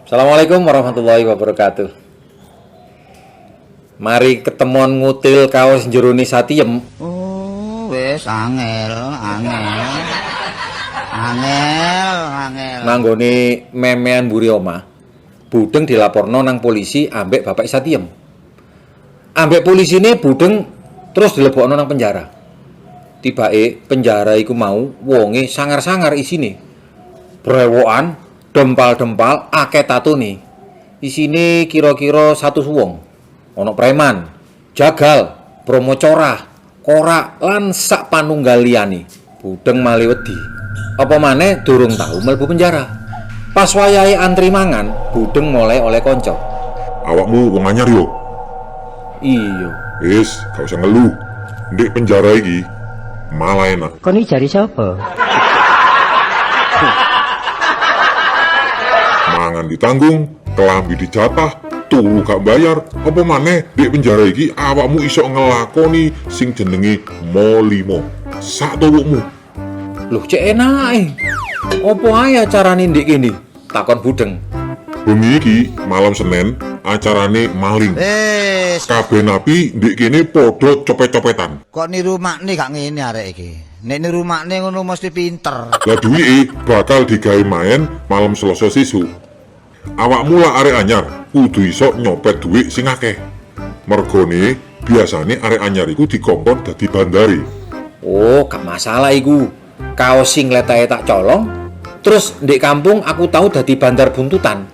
Assalamualaikum warahmatullahi wabarakatuh. Mari ketemuan ngutil kaos jerone satiem. Oh, wis angel. Nanggone memean mburi omah. Budeng dilaporno nang polisi ambek bapak satiem. Ambek polisine budeng terus dilebokno nang penjara. Tibake penjara iku mau wonge sangar-sangar isine. Brewokan, dempal-dempal, akeh tatone. Isine kira-kira 100 wong. Ono preman, jagal, bromocora, korak lan sak panunggal liyane. Budeng male wedi. Apa maneh durung tau mlebu penjara. Pas wayahe antri mangan, budeng mulai oleh kanca. Awakmu wong anyar yo. Iya. Wis, gak usah ngeluh. Ndek penjara iki malah enak. Kon iki jari sapa? Mangan ditanggung, kelambi dijatah, turu gak bayar. Apa maneh ndek penjara iki awakmu iso ngelakoni sing jenenge molimo. Sak tuwukmu. Loh cek enake. Apa ae acarane ndek kene? Takon budeng. Bengi iki malam Senin acarane maling. Wis, Kabeh napi ndek kene padha copet-copetan. kok niru makne gak ngene arek iki. Nek niru makne ngono mesti pinter. Lah duwike bakal digawe main malam Selasa sesuk. Awakmu lah arek anyar kudu iso nyopet duit sing akeh. Mergone biasane arek anyar iku dikongkon dadi bandari. Oh, gak masalah iku. Kaos sing letahe tak colong, terus ndek kampung aku tahu dadi bandar buntutan.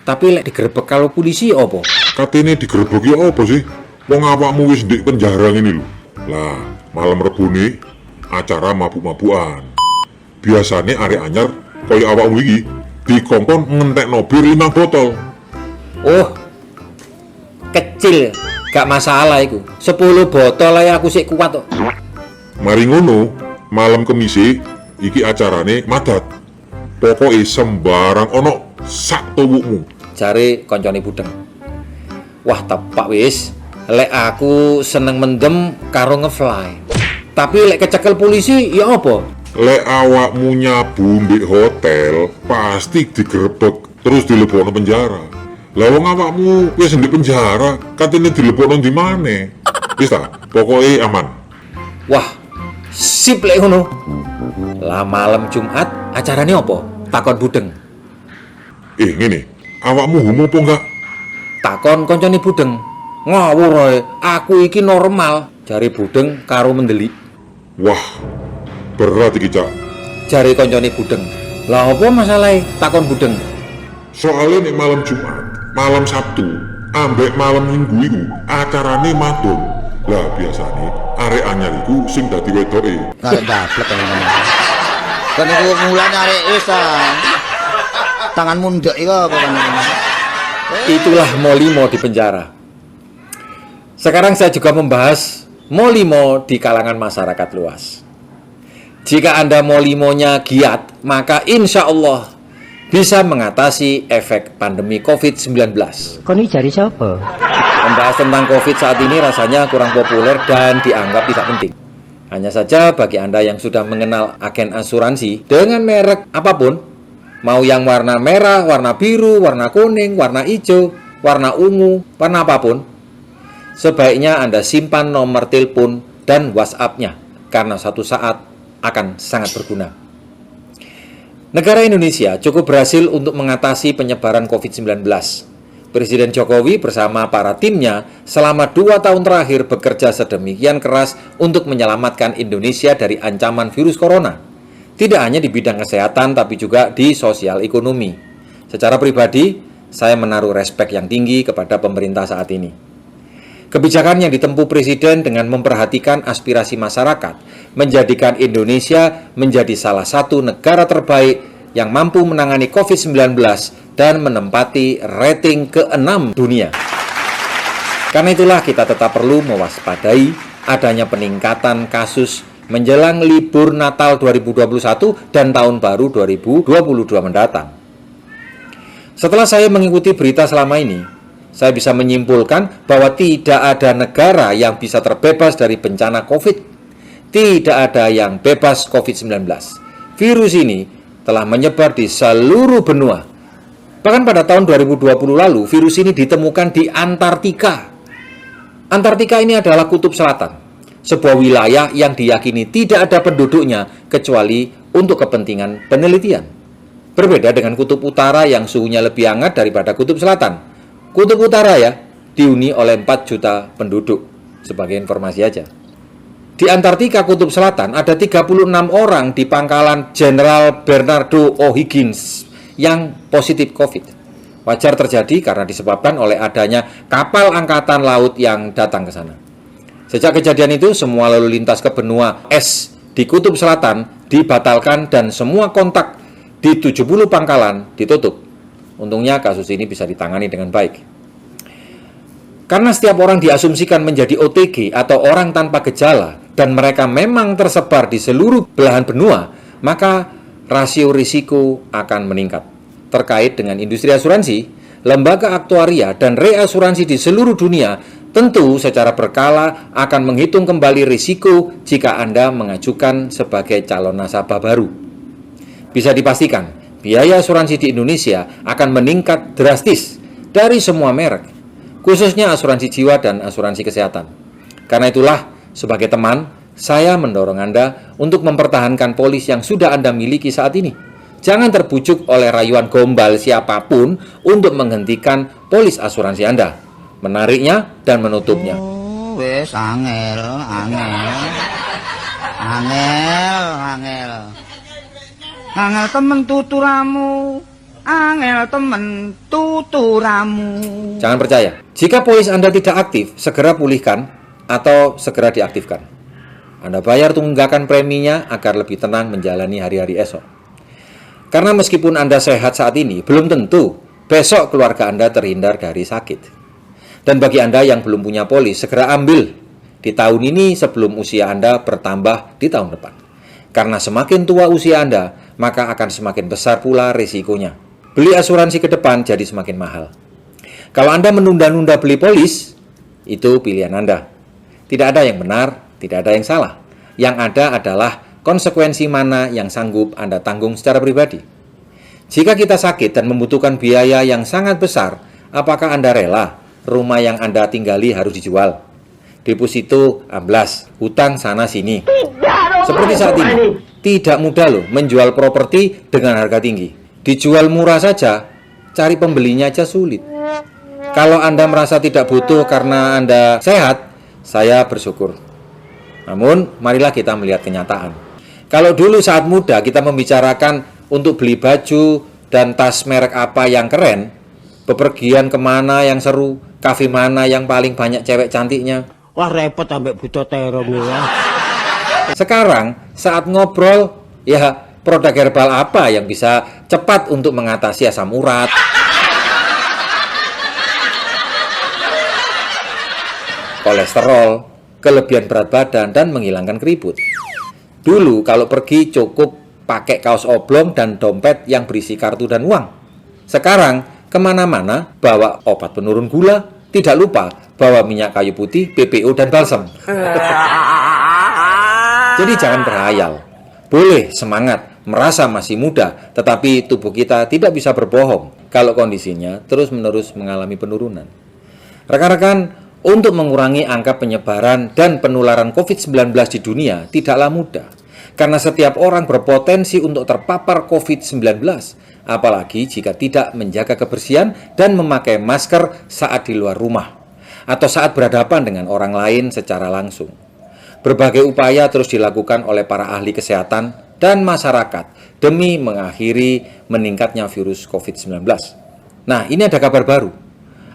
Tapi lek digerebek kalau polisi opo? Katene digerebeki apa sih? Wong awakmu wis ndek penjara ngene lho. Lah, malam Rebune acara mabuk-mabukan. Biasane arek anyar kaya awakmu iki dikongkon ngentekno bir 5 botol. Oh, kecil, gak masalah iku. 10 botol ae aku sik kuat kok. Mari ngono, malam Kemise iki acarane madat. Pokoke sembarang ono sak tuwukmu. Jare koncone budeng. Wah, tepak wis. Lek aku seneng mendem karo ngefly. Tapi lek kecekel polisi ya apa? Lek awakmu nyabu ndek hotel, pasti digerebek terus dilebokno penjara. Lah wong awakmu wis ndek penjara, katene dilebokno ndi maneh. Wis ta, pokoke aman. Wah, sip lek ngono. Lah malam Jumat acarane apa? Takon budeng. Ngene, awakmu homo apa enggak? Takon koncone budeng. Ngawur ae, aku iki normal, jare budeng karo mendelik. Wah, berat iki, Cak. Jare koncone budeng. Lah apa masalahe? Takon budeng. Soalnya nek malam Jumat, malam Sabtu, ambek malam Minggu iku acarane madon. Lah biasane arek anyar iku sing dadi wedoke. Arek daplek ngono. Kan iku mulane arek wis tangan mundek iku apa kan. Itulah molimo di penjara. Sekarang saya juga membahas molimo di kalangan masyarakat luas. Jika Anda molimonya giat, maka insya Allah bisa mengatasi efek pandemi COVID-19. Kon iki jari sapa? Membahas tentang COVID saat ini rasanya kurang populer dan dianggap tidak penting. Hanya saja bagi Anda yang sudah mengenal agen asuransi dengan merek apapun, mau yang warna merah, warna biru, warna kuning, warna hijau, warna ungu, warna apapun, sebaiknya Anda simpan nomor telepon dan WhatsApp-nya karena suatu saat akan sangat berguna. Negara Indonesia cukup berhasil untuk mengatasi penyebaran COVID-19. Presiden Jokowi bersama para timnya selama 2 tahun terakhir bekerja sedemikian keras untuk menyelamatkan Indonesia dari ancaman virus corona. Tidak hanya di bidang kesehatan, tapi juga di sosial ekonomi. Secara pribadi, saya menaruh respek yang tinggi kepada pemerintah saat ini. Kebijakan yang ditempuh Presiden dengan memperhatikan aspirasi masyarakat menjadikan Indonesia menjadi salah satu negara terbaik yang mampu menangani COVID-19 dan menempati rating ke-6 dunia. Karena itulah kita tetap perlu mewaspadai adanya peningkatan kasus menjelang libur Natal 2021 dan Tahun Baru 2022 mendatang. Setelah saya mengikuti berita selama ini, saya bisa menyimpulkan bahwa tidak ada negara yang bisa terbebas dari bencana COVID. Tidak ada yang bebas COVID-19. Virus ini telah menyebar di seluruh benua Bahkan pada tahun 2020 lalu, virus ini ditemukan di Antartika. Antartika ini adalah kutub selatan, sebuah wilayah yang diyakini tidak ada penduduknya kecuali untuk kepentingan penelitian. Berbeda dengan kutub utara yang suhunya lebih hangat daripada kutub selatan. Kutub utara ya, dihuni oleh 4 juta penduduk, sebagai informasi aja. Di Antartika kutub selatan ada 36 orang di pangkalan Jenderal Bernardo O'Higgins yang positif COVID. Wajar terjadi karena disebabkan oleh adanya kapal angkatan laut yang datang ke sana. Sejak kejadian itu, semua lalu lintas ke benua es di kutub selatan dibatalkan dan semua kontak di 70 pangkalan ditutup. Untungnya kasus ini bisa ditangani dengan baik. Karena setiap orang diasumsikan menjadi OTG atau orang tanpa gejala dan mereka memang tersebar di seluruh belahan benua, maka rasio risiko akan meningkat. Terkait dengan industri asuransi, lembaga aktuaria dan reasuransi di seluruh dunia tentu secara berkala akan menghitung kembali risiko jika Anda mengajukan sebagai calon nasabah baru. Bisa dipastikan, biaya asuransi di Indonesia akan meningkat drastis dari semua merek, khususnya asuransi jiwa dan asuransi kesehatan. Karena itulah, sebagai teman, saya mendorong Anda untuk mempertahankan polis yang sudah Anda miliki saat ini. Jangan terbujuk oleh rayuan gombal siapapun untuk menghentikan polis asuransi Anda, menariknya dan menutupnya. Wes angel. Angel temen tuturamu. Angel temen tuturamu. Jangan percaya. Jika polis Anda tidak aktif, segera pulihkan atau segera diaktifkan. Anda bayar tunggakan preminya agar lebih tenang menjalani hari-hari esok. Karena meskipun Anda sehat saat ini, belum tentu besok keluarga Anda terhindar dari sakit. Dan bagi Anda yang belum punya polis, segera ambil di tahun ini sebelum usia Anda bertambah di tahun depan. Karena semakin tua usia Anda, maka akan semakin besar pula risikonya. Beli asuransi ke depan jadi semakin mahal. Kalau Anda menunda-nunda beli polis, itu pilihan Anda. Tidak ada yang benar, tidak ada yang salah. Yang ada adalah konsekuensi mana yang sanggup Anda tanggung secara pribadi. Jika kita sakit dan membutuhkan biaya yang sangat besar, apakah Anda rela rumah yang Anda tinggali harus dijual? Deposito amblas, hutang sana-sini. Seperti saat ini, tidak mudah loh menjual properti dengan harga tinggi. Dijual murah saja, cari pembelinya aja sulit. Kalau Anda merasa tidak butuh karena Anda sehat, saya bersyukur. Namun, marilah kita melihat kenyataan. Kalau dulu saat muda kita membicarakan untuk beli baju dan tas merek apa yang keren, bepergian kemana yang seru, kafe mana yang paling banyak cewek cantiknya. Wah repot ambek buta terong ya. Sekarang saat ngobrol, ya produk herbal apa yang bisa cepat untuk mengatasi asam urat, kolesterol, kelebihan berat badan, dan menghilangkan keriput. Dulu kalau pergi cukup pakai kaos oblong dan dompet yang berisi kartu dan uang. Sekarang kemana-mana bawa obat penurun gula, tidak lupa bawa minyak kayu putih, PPO, dan balsam. Jadi jangan berhayal. Boleh semangat, merasa masih muda, tetapi tubuh kita tidak bisa berbohong kalau kondisinya terus-menerus mengalami penurunan. Rekan-rekan, untuk mengurangi angka penyebaran dan penularan COVID-19 di dunia tidaklah mudah. Karena setiap orang berpotensi untuk terpapar COVID-19, apalagi jika tidak menjaga kebersihan dan memakai masker saat di luar rumah, atau saat berhadapan dengan orang lain secara langsung. Berbagai upaya terus dilakukan oleh para ahli kesehatan dan masyarakat demi mengakhiri meningkatnya virus COVID-19. Nah, ini ada kabar baru.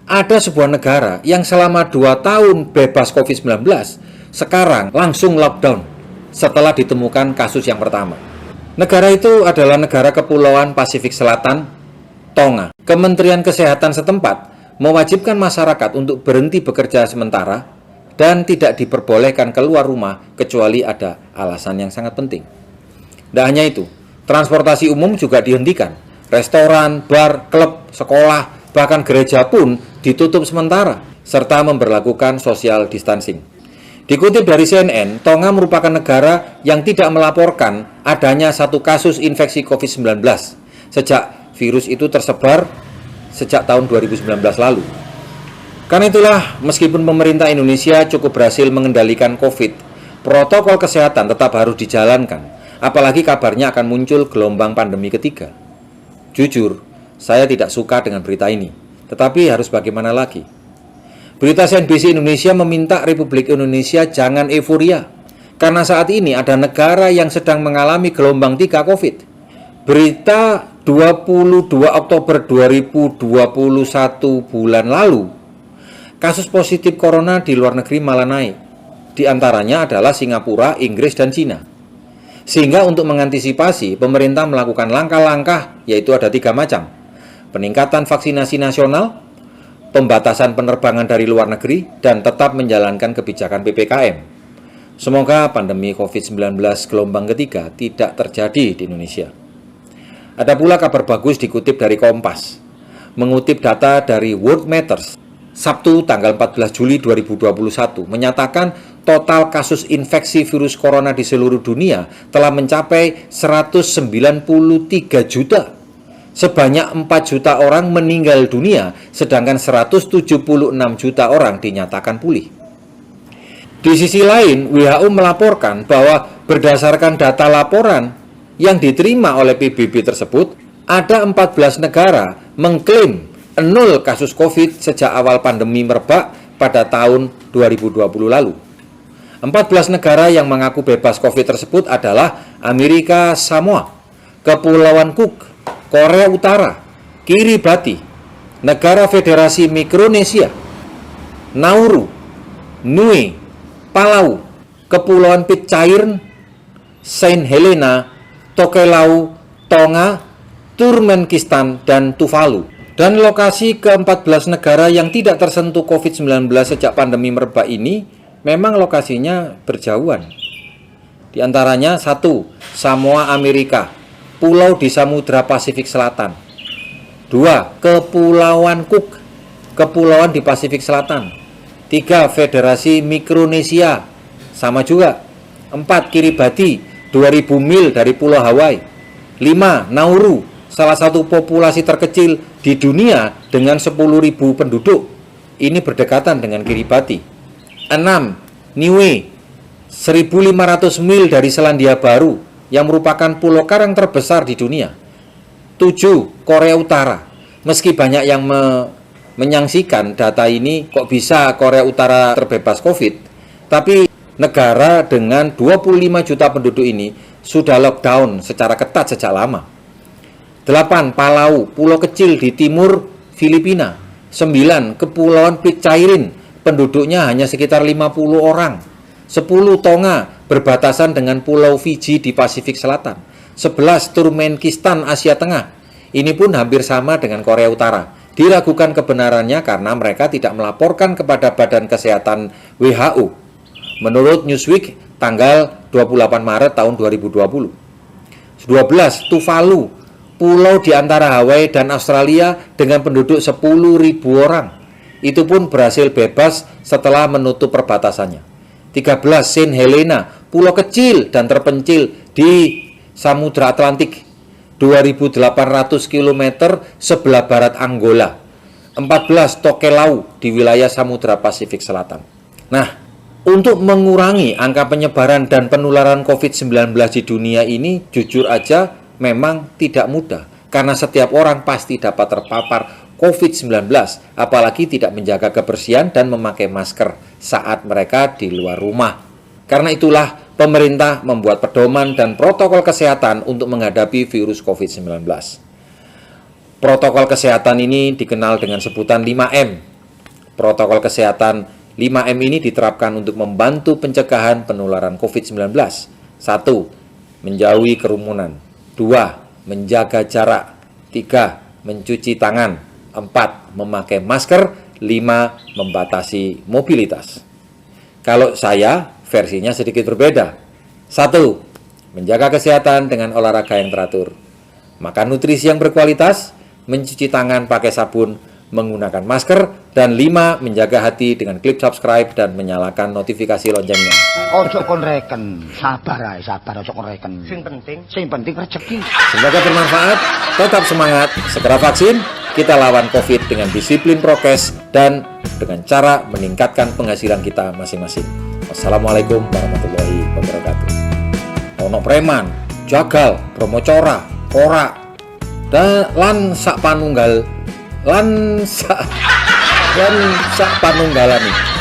Ada sebuah negara yang selama 2 tahun bebas COVID-19, sekarang langsung lockdown setelah ditemukan kasus yang pertama. Negara itu adalah negara kepulauan Pasifik Selatan, Tonga. Kementerian Kesehatan setempat mewajibkan masyarakat untuk berhenti bekerja sementara dan tidak diperbolehkan keluar rumah kecuali ada alasan yang sangat penting. Tidak hanya itu, transportasi umum juga dihentikan. Restoran, bar, klub, sekolah, bahkan gereja pun ditutup sementara, serta memberlakukan social distancing. Dikutip dari CNN, Tonga merupakan negara yang tidak melaporkan adanya satu kasus infeksi COVID-19 sejak virus itu tersebar sejak tahun 2019 lalu. Karena itulah, meskipun pemerintah Indonesia cukup berhasil mengendalikan COVID, protokol kesehatan tetap harus dijalankan, apalagi kabarnya akan muncul gelombang pandemi ketiga. Jujur, saya tidak suka dengan berita ini, tetapi harus bagaimana lagi? Berita CNBC Indonesia meminta Republik Indonesia jangan euforia, karena saat ini ada negara yang sedang mengalami gelombang 3 COVID. Berita 22 Oktober 2021 bulan lalu, kasus positif corona di luar negeri malah naik. Di antaranya adalah Singapura, Inggris, dan Cina. Sehingga untuk mengantisipasi, pemerintah melakukan langkah-langkah, yaitu ada 3 macam. Peningkatan vaksinasi nasional, pembatasan penerbangan dari luar negeri, dan tetap menjalankan kebijakan PPKM. Semoga pandemi COVID-19 gelombang ketiga tidak terjadi di Indonesia. Ada pula kabar bagus dikutip dari Kompas. Mengutip data dari World Matters, Sabtu tanggal 14 Juli 2021 menyatakan total kasus infeksi virus corona di seluruh dunia telah mencapai 193 juta. Sebanyak 4 juta orang meninggal dunia, sedangkan 176 juta orang dinyatakan pulih. Di sisi lain, WHO melaporkan bahwa berdasarkan data laporan yang diterima oleh PBB tersebut, ada 14 negara mengklaim 0 kasus COVID sejak awal pandemi merebak pada tahun 2020 lalu. 14 negara yang mengaku bebas COVID tersebut adalah Amerika Samoa, Kepulauan Cook, Korea Utara, Kiribati, Negara Federasi Mikronesia, Nauru, Niue, Palau, Kepulauan Pitcairn, Saint Helena, Tokelau, Tonga, Turkmenistan, dan Tuvalu. Dan lokasi ke-14 negara yang tidak tersentuh COVID-19 sejak pandemi merebak ini memang lokasinya berjauhan. Di antaranya 1. Samoa Amerika, pulau di Samudra Pasifik Selatan. 2. Kepulauan Cook, kepulauan di Pasifik Selatan. 3. Federasi Mikronesia, sama juga. 4. Kiribati, 2000 mil dari Pulau Hawaii. 5. Nauru, salah satu populasi terkecil di dunia dengan 10.000 penduduk. Ini berdekatan dengan Kiribati. 6. Niue, 1.500 mil dari Selandia Baru, yang merupakan pulau karang terbesar di dunia. 7. Korea Utara. Meski banyak yang menyaksikan data ini, kok bisa Korea Utara terbebas COVID, tapi negara dengan 25 juta penduduk ini sudah lockdown secara ketat sejak lama. 8. Palau, pulau kecil di timur Filipina. 9. Kepulauan Pitcairn, penduduknya hanya sekitar 50 orang. 10. Tonga, berbatasan dengan Pulau Fiji di Pasifik Selatan. 11. Turkmenistan, Asia Tengah. Ini pun hampir sama dengan Korea Utara. Diragukan kebenarannya karena mereka tidak melaporkan kepada Badan Kesehatan WHO. Menurut Newsweek, tanggal 28 Maret tahun 2020. 12. Tuvalu, pulau di antara Hawaii dan Australia dengan penduduk 10.000 orang. Itu pun berhasil bebas setelah menutup perbatasannya. 13. Saint Helena, pulau kecil dan terpencil di Samudra Atlantik, 2.800 km sebelah barat Angola. 14. Tokelau di wilayah Samudra Pasifik Selatan. Nah, untuk mengurangi angka penyebaran dan penularan COVID-19 di dunia ini, jujur aja memang tidak mudah, karena setiap orang pasti dapat terpapar COVID-19, apalagi tidak menjaga kebersihan dan memakai masker saat mereka di luar rumah. Karena itulah pemerintah membuat pedoman dan protokol kesehatan untuk menghadapi virus COVID-19. Protokol kesehatan ini dikenal dengan sebutan 5M. Protokol kesehatan 5M ini diterapkan untuk membantu pencegahan penularan COVID-19. 1. Menjauhi kerumunan. 2. Menjaga jarak. 3. Mencuci tangan. 4. Memakai masker. 5. Membatasi mobilitas. Kalau saya, versinya sedikit berbeda. 1. Menjaga kesehatan dengan olahraga yang teratur. Makan nutrisi yang berkualitas. Mencuci tangan pakai sabun. Menggunakan masker. Dan 5. Menjaga hati dengan klik subscribe dan menyalakan notifikasi loncengnya. Ojo kon reken, sabar ojo kon reken. Sing penting rezeki. Semoga bermanfaat, tetap semangat, segera vaksin, kita lawan COVID dengan disiplin prokes dan dengan cara meningkatkan penghasilan kita masing-masing. Wassalamualaikum warahmatullahi wabarakatuh. Ono preman, jagal, bromocora, ora, dan lan sak panunggalan nih.